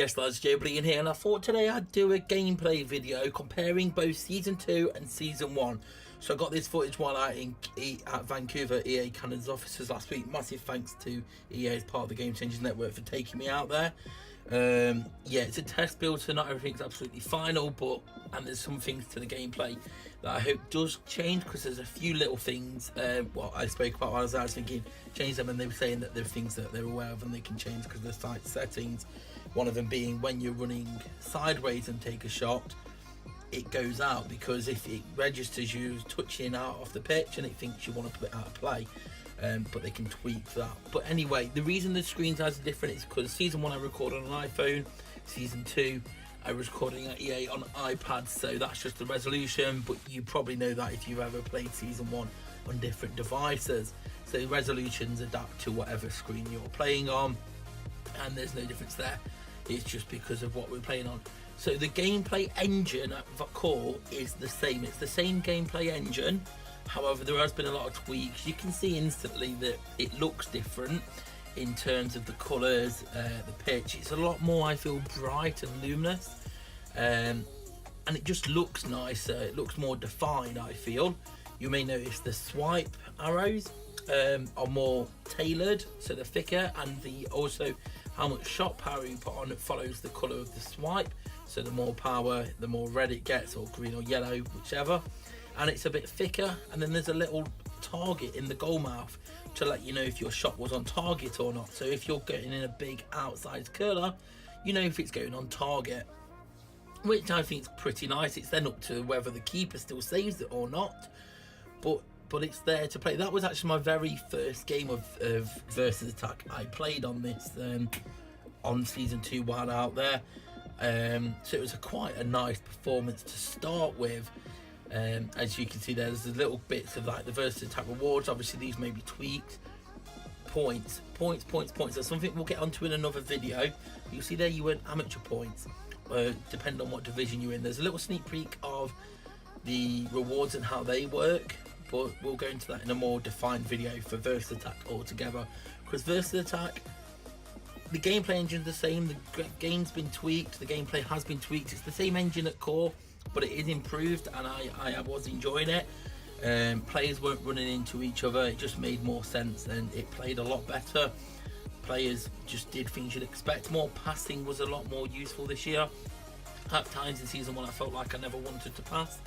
Yes lads, joebiline here, and I thought today I'd do a gameplay video comparing both Season 2 and Season 1. So I got this footage while out at Vancouver EA Cannon's offices last week. Massive thanks to EA as part of the Game Changers network for taking me out there. Yeah, it's a test build, so not everything's absolutely final, and there's some things to the gameplay that I hope does change, because there's a few little things what I spoke about while I was thinking change them, and they were saying that there are things that they're aware of and they can change because of the site settings. One of them being when you're running sideways and take a shot, it goes out, because if it registers you touching out off the pitch and it thinks you want to put it out of play. But they can tweak that. But anyway, the reason the screen size are different is because Season 1 I recorded on an iPhone, Season 2 I was recording at EA on iPad, so that's just the resolution. But you probably know that if you've ever played Season 1 on different devices. So resolutions adapt to whatever screen you're playing on, and there's no difference there. It's just because of what we're playing on. So the gameplay engine at core is the same. It's the same gameplay engine. However, there has been a lot of tweaks. You can see instantly that it looks different in terms of the colours, the pitch. It's a lot more, I feel, bright and luminous, and it just looks nicer. It looks more defined, I feel. You may notice the swipe arrows are more tailored, so they're thicker, and also how much shot power you put on it follows the colour of the swipe. So the more power, the more red it gets, or green or yellow, whichever. And it's a bit thicker, and then there's a little target in the goal mouth to let you know if your shot was on target or not. So if you're getting in a big outside curler, you know if it's going on target, which I think is pretty nice. It's then up to whether the keeper still saves it or not, but it's there to play. That was actually my very first game of versus attack I played on this on Season 2 while out there. So it was quite a nice performance to start with. As you can see there's the little bits of like the versus attack rewards. Obviously these may be tweaked. Points. That's something we'll get onto in another video. You'll see there you earn amateur points, depending on what division you're in. There's a little sneak peek of the rewards and how they work, but we'll go into that in a more defined video for versus attack altogether, because versus attack, the gameplay engine's the same, the game's been tweaked, the gameplay has been tweaked. It's the same engine at core, but it is improved, and I was enjoying it. Players weren't running into each other. It just made more sense, and it played a lot better. Players just did things you'd expect. More passing was a lot more useful this year. At times in Season 1 I felt like I never wanted to pass.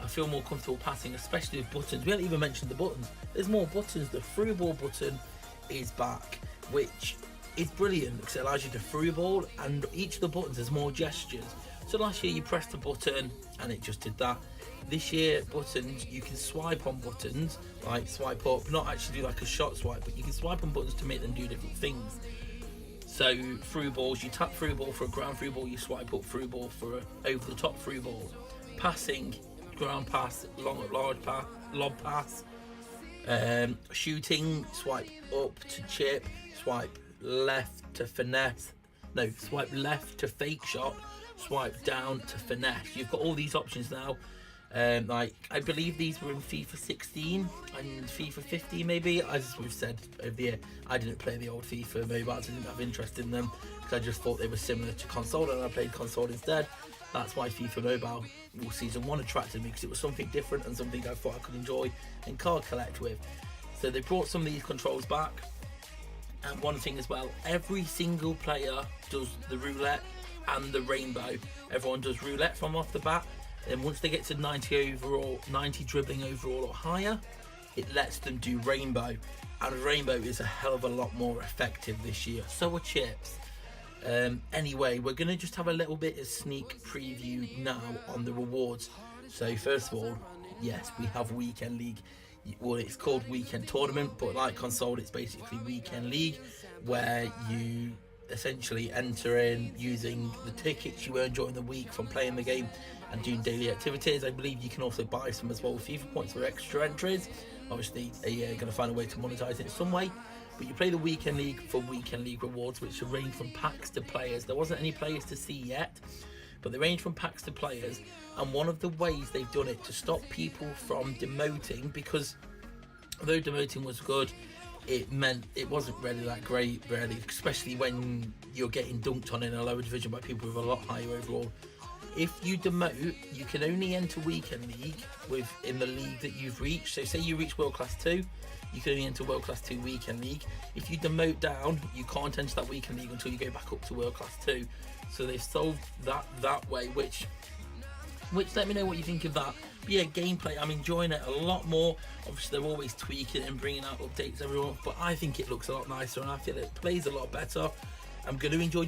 I feel more comfortable passing, especially with buttons. We haven't even mentioned the buttons. There's more buttons. The through ball button is back, which is brilliant because it allows you to through ball, and each of the buttons has more gestures. So last year you pressed a button and it just did that. This year buttons, you can swipe on buttons, like swipe up, not actually do like a shot swipe, but you can swipe on buttons to make them do different things. So through balls, you tap through ball for a ground through ball, you swipe up through ball for a over the top through ball. Passing, ground pass, large pass, lob pass. Shooting, swipe up to chip, swipe left to finesse, no, swipe left to fake shot, swipe down to finesse. You've got all these options now. Like I believe these were in FIFA 16 and FIFA 15 maybe. As we've said over the year, I didn't play the old FIFA mobiles. I didn't have interest in them because I just thought they were similar to console, and I played console instead. That's why FIFA Mobile Season 1 attracted me, because it was something different and something I thought I could enjoy and card collect with. So they brought some of these controls back. And one thing as well, every single player does the roulette and the rainbow. Everyone does roulette from off the bat, and once they get to 90 overall, 90 dribbling overall or higher, it lets them do rainbow, and rainbow is a hell of a lot more effective this year. So are chips. Anyway, we're gonna just have a little bit of sneak preview now on the rewards. So first of all, yes, we have Weekend League. Well, it's called Weekend Tournament, but like console, it's basically Weekend League, where you essentially enter in using the tickets you earn during the week from playing the game and doing daily activities. I believe you can also buy some as well with FIFA points for extra entries. Obviously, you're going to find a way to monetize it some way. But you play the Weekend League for Weekend League rewards, which range from packs to players. There wasn't any players to see yet, but they range from packs to players. And one of the ways they've done it to stop people from demoting, because although demoting was good, it meant it wasn't really that great, really, especially when you're getting dunked on in a lower division by people with a lot higher overall. If you demote, you can only enter weekend league in the league that you've reached. So say you reach world class 2, you can only enter world class 2 weekend league. If you demote down, you can't enter that weekend league until you go back up to world class 2. So they've solved that way, which let me know what you think of that. But yeah, gameplay, I'm enjoying it a lot more. Obviously they're always tweaking and bringing out updates every month, but I think it looks a lot nicer and I feel it plays a lot better. I'm going to enjoy